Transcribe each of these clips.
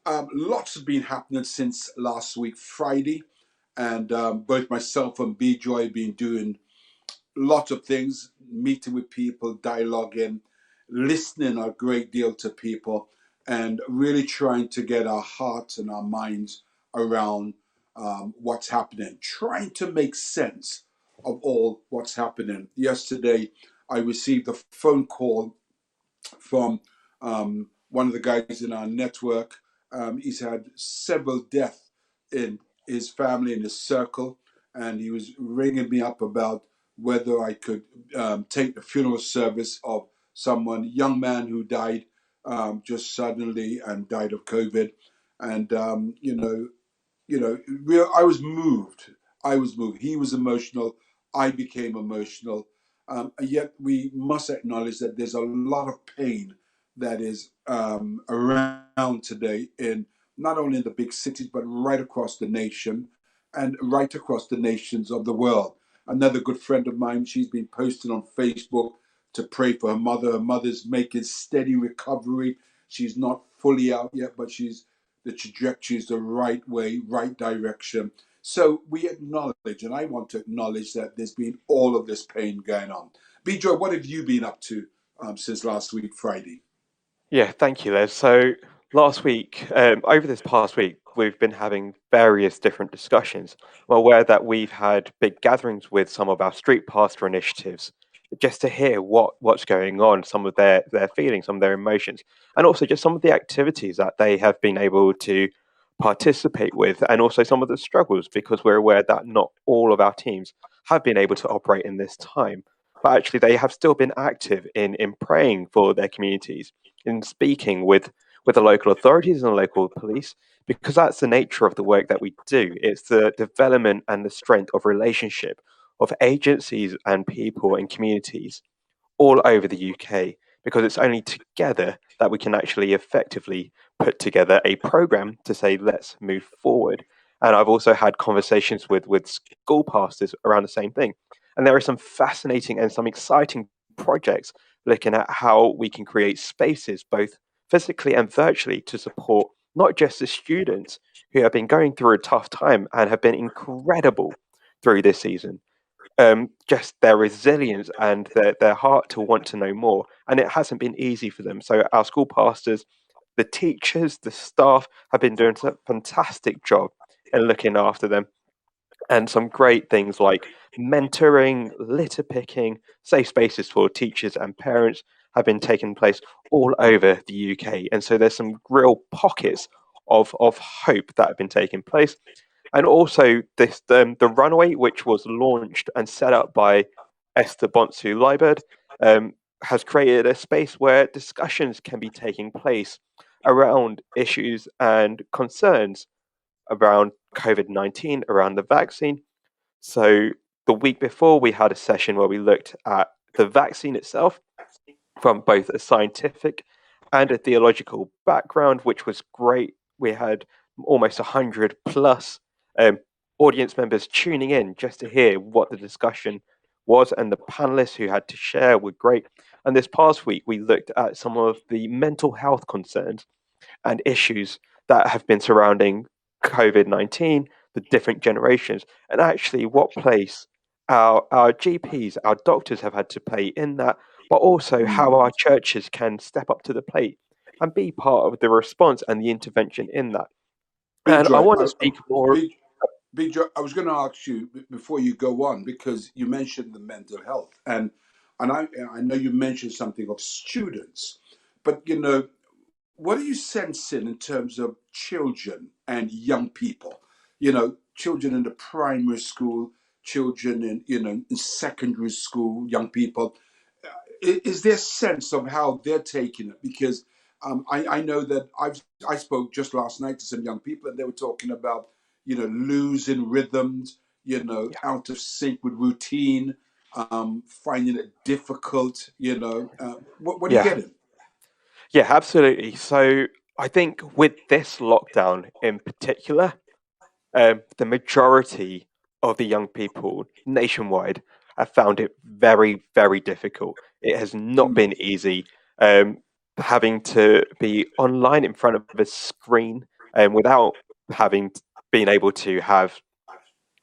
Lots have been happening since last week, Friday, and both myself and BeJoy have been doing lots of things, meeting with people, dialoguing, listening a great deal to people, and really trying to get our hearts and our minds around what's happening, trying to make sense of all what's happening. Yesterday, I received a phone call from one of the guys in our network. He's had several deaths in his family, in his circle, and he was ringing me up about whether I could take the funeral service of someone, young man who died just suddenly and died of COVID. And I was moved. I was moved. He was emotional. I became emotional. And yet, we must acknowledge that there's a lot of pain that is around today in not only in the big cities, but right across the nation and right across the nations of the world. Another good friend of mine, she's been posting on Facebook to pray for her mother. Her mother's making steady recovery. She's not fully out yet, but the trajectory is the right way, right direction. So we acknowledge, and I want to acknowledge that there's been all of this pain going on. BeJoy, what have you been up to since last week, Friday? Yeah, thank you, Les. So last week, over this past week, we've been having various different discussions. I'm aware that we've had big gatherings with some of our street pastor initiatives, just to hear what's going on, some of their feelings, some of their emotions, and also just some of the activities that they have been able to participate with, and also some of the struggles, because we're aware that not all of our teams have been able to operate in this time. But actually, they have still been active in praying for their communities, in speaking with the local authorities and the local police, because that's the nature of the work that we do. It's the development and the strength of relationship of agencies and people and communities all over the UK, because it's only together that we can actually effectively put together a program to say, let's move forward. And I've also had conversations with school pastors around the same thing. And there are some fascinating and some exciting projects looking at how we can create spaces, both physically and virtually, to support not just the students who have been going through a tough time and have been incredible through this season, just their resilience and their heart to want to know more. And it hasn't been easy for them. So our school pastors, the teachers, the staff have been doing a fantastic job in looking after them. And some great things like mentoring, litter picking, safe spaces for teachers and parents have been taking place all over the UK. And so there's some real pockets of hope that have been taking place. And also this the runway, which was launched and set up by Esther Bonsu Liebert, has created a space where discussions can be taking place around issues and concerns around COVID-19, around the vaccine. So the week before, we had a session where we looked at the vaccine itself from both a scientific and a theological background, which was great. We had almost 100 plus um, audience members tuning in just to hear what the discussion was, and the panelists who had to share were great. And this past week, we looked at some of the mental health concerns and issues that have been surrounding COVID-19, the different generations, and actually what place our GPs, our doctors have had to play in that, but also how Mm. our churches can step up to the plate and be part of the response and the intervention in that. And I BeJoy, want to speak more. BeJoy, I was going to ask you before you go on because you mentioned the mental health, and I know you mentioned something of students, but what are you sensing in terms of children and young people? Children in the primary school, children in secondary school, young people. Is there a sense of how they're taking it? Because I know that I spoke just last night to some young people, and they were talking about losing rhythms, Yeah, out of sync with routine, finding it difficult. What are you yeah, getting? yeah, absolutely. So I think with this lockdown in particular, the majority of the young people nationwide have found it very, very difficult. It has not Mm, been easy, having to be online in front of a screen. and without having been able to have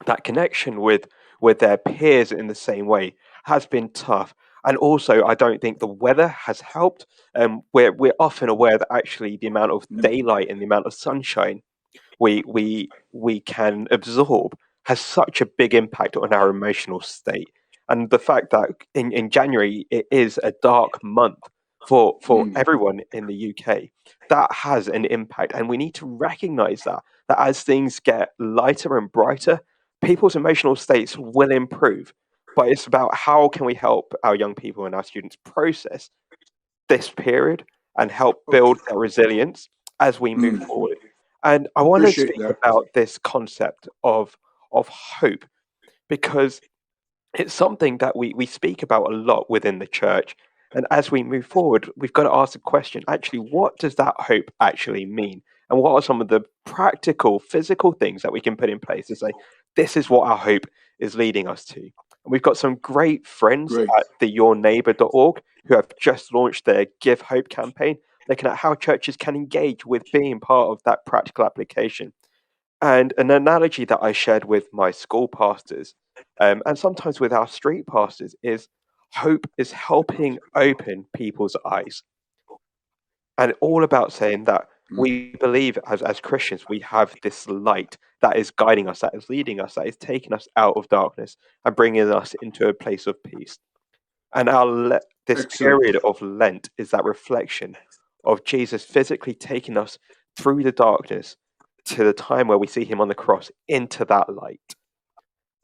that connection with their peers in the same way has been tough. And also, I don't think the weather has helped. We're often aware that actually the amount of Mm, daylight and the amount of sunshine we can absorb has such a big impact on our emotional state. And the fact that in January it is a dark month for mm, everyone in the UK, that has an impact. And we need to recognize that as things get lighter and brighter, people's emotional states will improve. But it's about how can we help our young people and our students process this period and help okay. build their resilience as we move Mm, forward. And I want to appreciate speak that. about this concept of hope because it's something that we speak about a lot within the church. And as we move forward, we've got to ask the question actually, what does that hope actually mean? And what are some of the practical, physical things that we can put in place to say, this is what our hope is leading us to? And we've got some great friends Great. at the yourneighbor.org who have just launched their Give Hope campaign, looking at how churches can engage with being part of that practical application. And an analogy that I shared with my school pastors, and sometimes with our street pastors, is hope is helping open people's eyes. And all about saying that Mm, we believe as Christians, we have this light that is guiding us, that is leading us, that is taking us out of darkness and bringing us into a place of peace. And this excellent. period of Lent is that reflection of Jesus physically taking us through the darkness to the time where we see him on the cross into that light.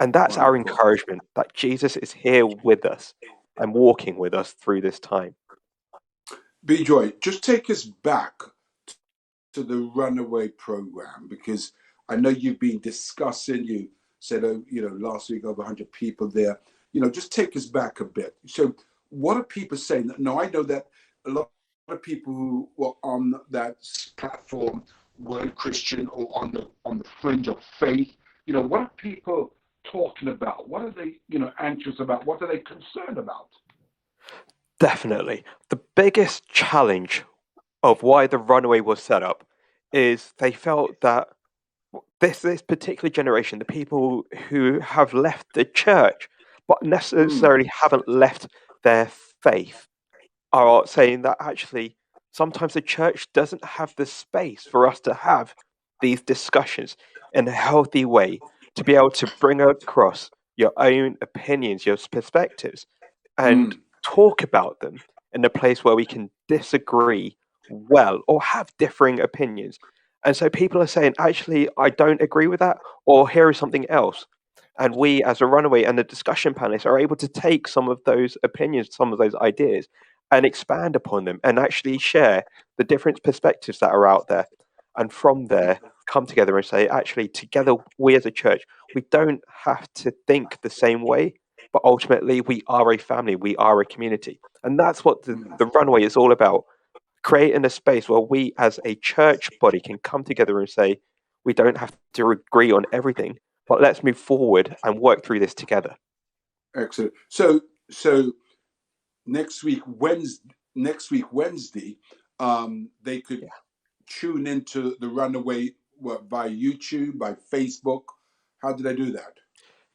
And that's our Wonderful. encouragement that Jesus is here with us and walking with us through this time. BeJoy, just take us back to the runaway program because I know you've been discussing. You said, last week over 100 people there. Just take us back a bit. So, what are people saying? Now, I know that a lot of people who were on that platform weren't Christian or on the fringe of faith. What are people talking about? What are they, anxious about? What are they concerned about? Definitely. The biggest challenge of why the runaway was set up is they felt that this particular generation, the people who have left the church but Mm, necessarily haven't left their faith, are saying that actually sometimes the church doesn't have the space for us to have these discussions in a healthy way to be able to bring across your own opinions, your perspectives, and mm, talk about them in a place where we can disagree well or have differing opinions. And so people are saying, actually, I don't agree with that, or here is something else. And we, as a runaway and the discussion panelists, are able to take some of those opinions, some of those ideas, and expand upon them and actually share the different perspectives that are out there. And from there, come together and say, actually, together, we as a church, we don't have to think the same way, but ultimately, we are a family, we are a community. And that's what mm. the runway is all about, creating a space where we as a church body can come together and say, we don't have to agree on everything, but let's move forward and work through this together. Excellent. So next week Wednesday, they could Yeah. tune into the Runaway by YouTube, by Facebook. How did I do that?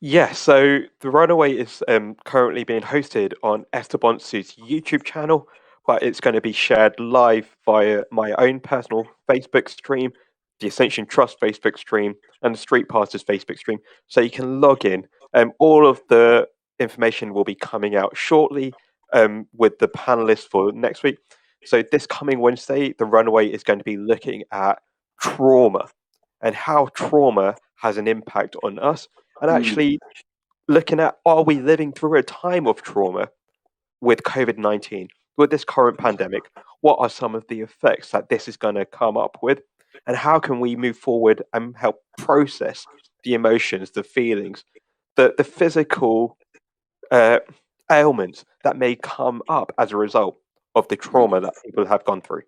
Yeah, so The Runaway is currently being hosted on Esteban Su's YouTube channel, but it's going to be shared live via my own personal Facebook stream, the Ascension Trust Facebook stream, and the Street Pastors Facebook stream. So you can log in. All of the information will be coming out shortly with the panelists for next week. So this coming Wednesday, The Runaway is going to be looking at trauma and how trauma has an impact on us and Mm, actually looking at are we living through a time of trauma with COVID-19, with this current pandemic? What are some of the effects that this is going to come up with? And how can we move forward and help process the emotions, the feelings, the physical uh, ailments that may come up as a result of the trauma mm. that people have gone through?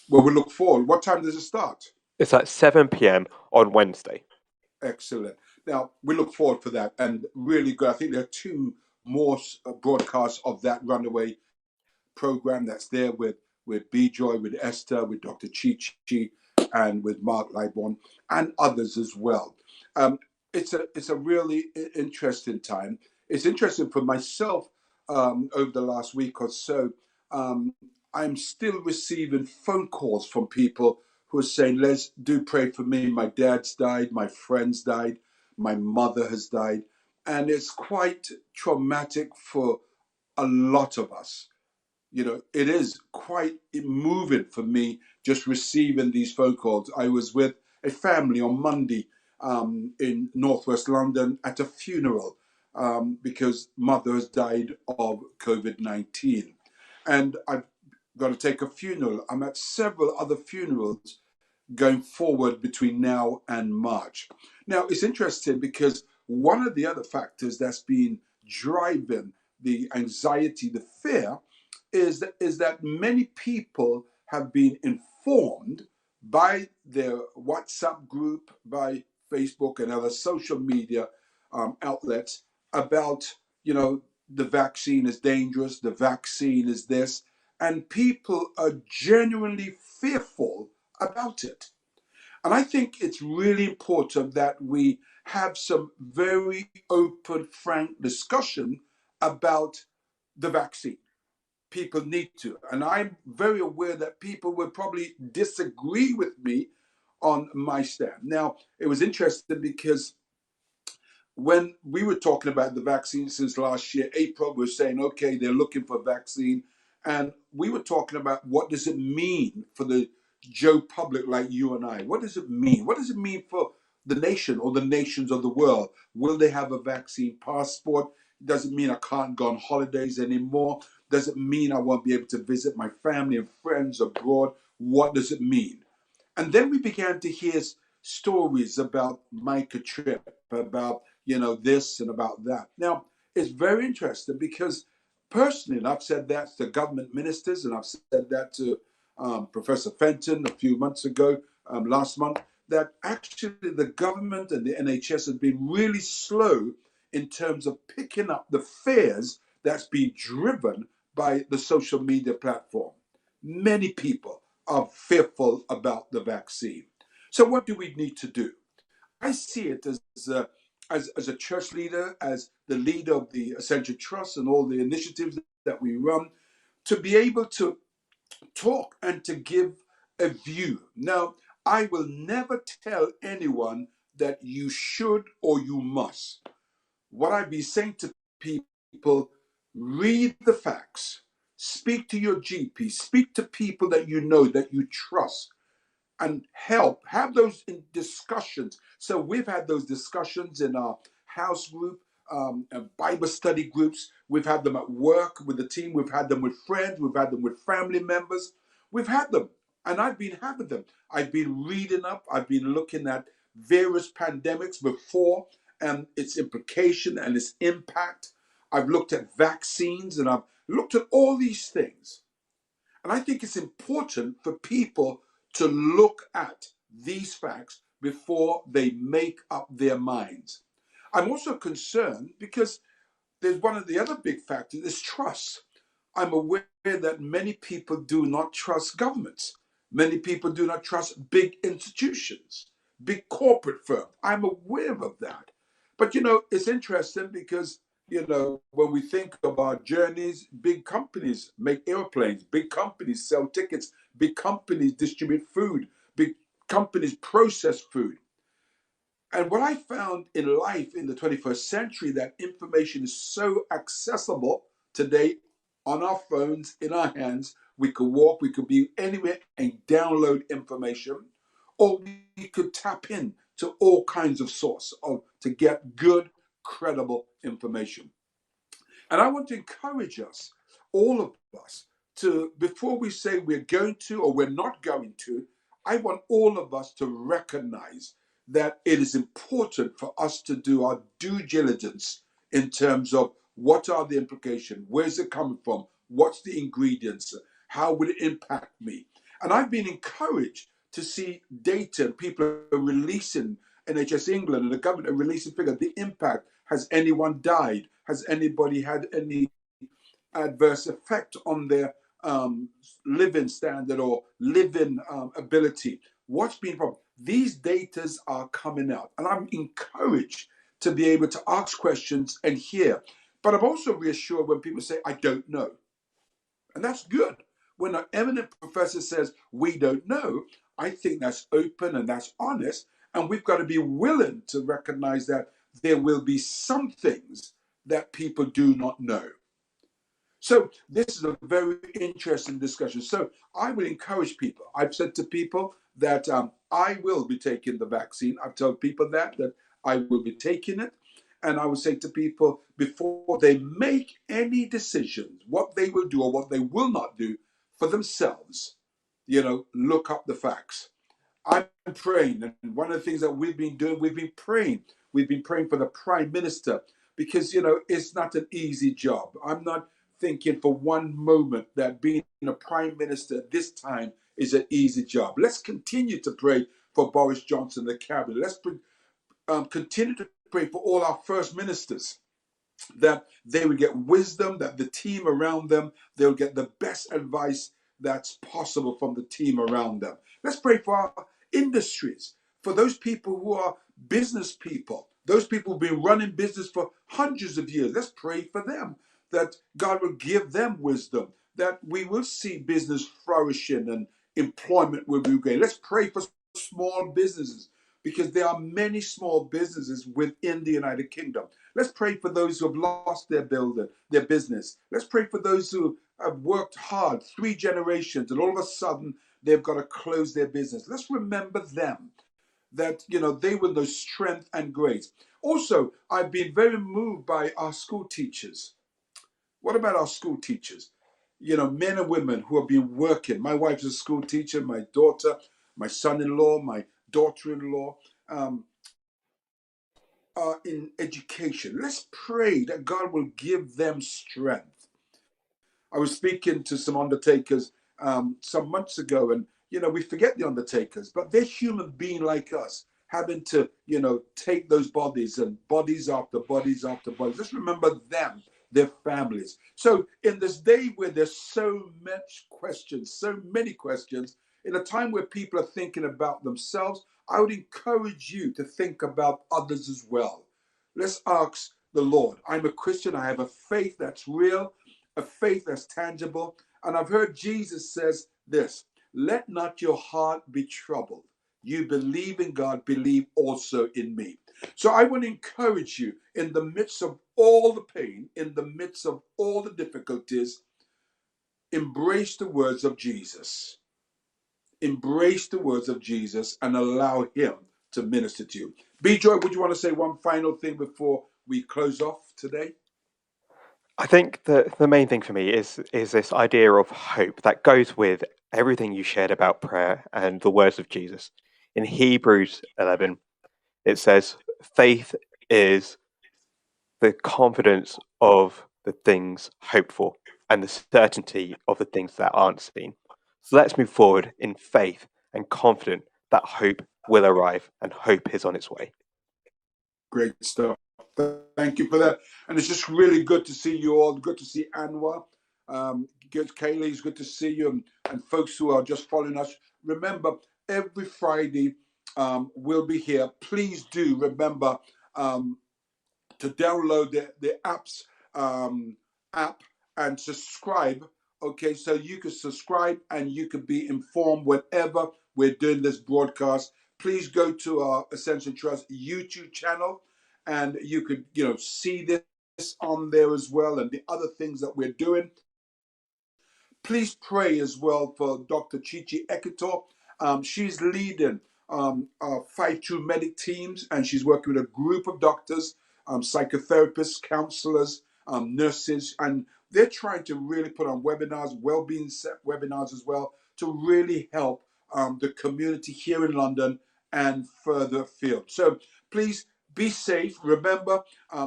Well, we look forward. What time does it start? It's at 7 p.m. on Wednesday. Excellent. Now we look forward for that, and really good. I think there are two more broadcasts of that Runaway program that's there with BeJoy, with Esther, with Dr. Chi Chi. and with Mark Liborn and others as well. Um, it's a really interesting time. It's interesting for myself. Over the last week or so, um, I'm still receiving phone calls from people who are saying, "Les, do pray for me. My dad's died, my friends died, my mother has died," and it's quite traumatic for a lot of us. It is quite moving for me just receiving these phone calls. I was with a family on Monday in northwest London at a funeral because mother has died of COVID-19. And I've got to take a funeral. I'm at several other funerals going forward between now and March. Now, it's interesting because one of the other factors that's been driving the anxiety, the fear, is that many people have been informed by their WhatsApp group, by Facebook and other social media outlets about, the vaccine is dangerous, the vaccine is this, and people are genuinely fearful about it. And I think it's really important that we have some very open, frank discussion about the vaccine. People need to. And I'm very aware that people will probably disagree with me on my stand. Now, it was interesting because when we were talking about the vaccine since last year, April, we're saying, okay, they're looking for a vaccine. And we were talking about what does it mean for the Joe public like you and I? What does it mean? What does it mean for the nation or the nations of the world? Will they have a vaccine passport? Does it mean I can't go on holidays anymore? Does it mean I won't be able to visit my family and friends abroad? What does it mean? And then we began to hear stories about microchip, about this and about that. Now it's very interesting because personally, and I've said that to government ministers, and I've said that to Professor Fenton a few months ago, last month, that actually the government and the NHS has been really slow in terms of picking up the fears that's been driven by the social media platform. Many people are fearful about the vaccine. So what do we need to do? I see it as a church leader, as the leader of the Essential Trust and all the initiatives that we run, to be able to talk and to give a view. Now, I will never tell anyone that you should or you must. What I be saying to people, read the facts, speak to your GP, speak to people that you know, that you trust, and have those discussions. So we've had those discussions in our house group and Bible study groups. We've had them at work with the team. We've had them with friends. We've had them with family members. We've had them, and I've been having them. I've been reading up. I've been looking at various pandemics before and its implication and its impact. I've looked at vaccines and I've looked at all these things. And I think it's important for people to look at these facts before they make up their minds. I'm also concerned because there's one of the other big factors is trust. I'm aware that many people do not trust governments. Many people do not trust big institutions, big corporate firms. I'm aware of that. But it's interesting because, when we think of our journeys, big companies make airplanes, big companies sell tickets, big companies distribute food, big companies process food. And what I found in life in the 21st century, that information is so accessible today on our phones, in our hands. We could walk, we could be anywhere and download information, or we could tap in to all kinds of source to get good, credible information. And I want to encourage us, all of us, to, before we say we're going to or we're not going to, I want all of us to recognize that it is important for us to do our due diligence in terms of what are the implications, where's it coming from, what's the ingredients, how would it impact me. And I've been encouraged to see data, people are releasing, NHS England and the government are releasing figures, the impact. Has anyone died? Has anybody had any adverse effect on their living standard or living ability? What's been the problem? These datas are coming out, and I'm encouraged to be able to ask questions and hear. But I'm also reassured when people say, I don't know. And that's good. When an eminent professor says, we don't know, I think that's open and that's honest. And we've got to be willing to recognize that there will be some things that people do not know. So this is a very interesting discussion. So I will encourage people. I've said to people that I will be taking the vaccine. I've told people that I will be taking it. And I would say to people before they make any decisions, what they will do or what they will not do for themselves, look up the facts. I'm praying, and one of the things that we've been doing, we've been praying. We've been praying for the Prime Minister because, it's not an easy job. I'm not thinking for one moment that being a Prime Minister at this time is an easy job. Let's continue to pray for Boris Johnson, the cabinet. Let's continue to pray for all our first ministers, that they would get wisdom, that the team around them, they'll get the best advice that's possible from the team around them. Let's pray for our industries, for those people who are business people, those people who've been running business for hundreds of years. Let's pray for them, that God will give them wisdom, that we will see business flourishing and employment will be great. Let's pray for small businesses, because there are many small businesses within the United Kingdom. Let's pray for those who have lost their business. Let's pray for those who have worked hard, 3 generations, and all of a sudden they've got to close their business. Let's remember them, that they will know strength and grace. Also, I've been very moved by our school teachers. What about our school teachers? Men and women who have been working. My wife's a school teacher, my daughter, my son-in-law, my daughter-in-law. Are in education. Let's pray that God will give them strength. I was speaking to some undertakers some months ago, and we forget the undertakers, but they're human beings like us, having to take those bodies and bodies after bodies after bodies. Let's remember them, their families. So in this day where there's so many questions, in a time where people are thinking about themselves, I would encourage you to think about others as well. Let's ask the Lord. I'm a Christian. I have a faith that's real, a faith that's tangible. And I've heard Jesus says this: let not your heart be troubled. You believe in God, believe also in me. So I want to encourage you, in the midst of all the pain, in the midst of all the difficulties, embrace the words of Jesus. Embrace the words of Jesus and allow him to minister to you. BeJoy, would you want to say one final thing before we close off today? I think that the main thing for me is this idea of hope that goes with everything you shared about prayer and the words of Jesus. In Hebrews 11, it says, faith is the confidence of the things hoped for and the certainty of the things that aren't seen. So let's move forward in faith and confident that hope will arrive and hope is on its way. Great stuff. Thank you for that. And it's just really good to see you all. Good to see Anwar. Good, Kaylee, it's good to see you. And folks who are just following us. Remember, every Friday we'll be here. Please do remember to download the app and subscribe. Okay, so you can subscribe and you can be informed whenever we're doing this broadcast. Please go to our Ascension Trust YouTube channel, and you could see this on there as well, and the other things that we're doing. Please pray as well for Dr. Chichi Ekitor. She's leading 5-2 medic teams, and she's working with a group of doctors, psychotherapists, counselors, nurses, and they're trying to really put on webinars, well-being webinars as well, to really help the community here in London and further afield. So please be safe. Remember,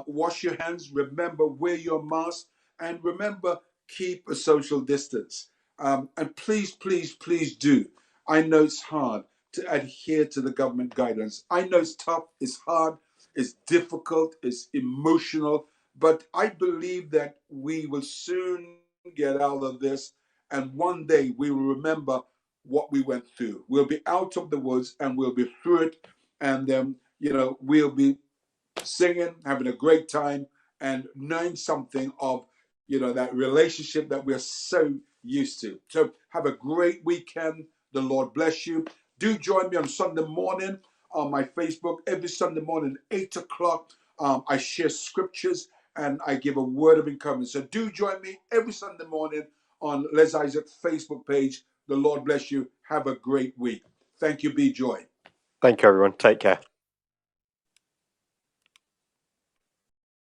wash your hands. Remember, wear your mask. And remember, keep a social distance. And please, please, please do. I know it's hard to adhere to the government guidance. I know it's tough, it's hard, it's difficult, it's emotional, but I believe that we will soon get out of this. And one day we will remember what we went through. We'll be out of the woods and we'll be through it. And then, we'll be singing, having a great time, and knowing something of, that relationship that we're so used to. So have a great weekend. The Lord bless you. Do join me on Sunday morning on my Facebook. Every Sunday morning, 8 o'clock, I share scriptures and I give a word of encouragement. So do join me every Sunday morning on Les Isaac Facebook page. The Lord bless you. Have a great week. Thank you, BeJoy. Thank you, everyone. Take care.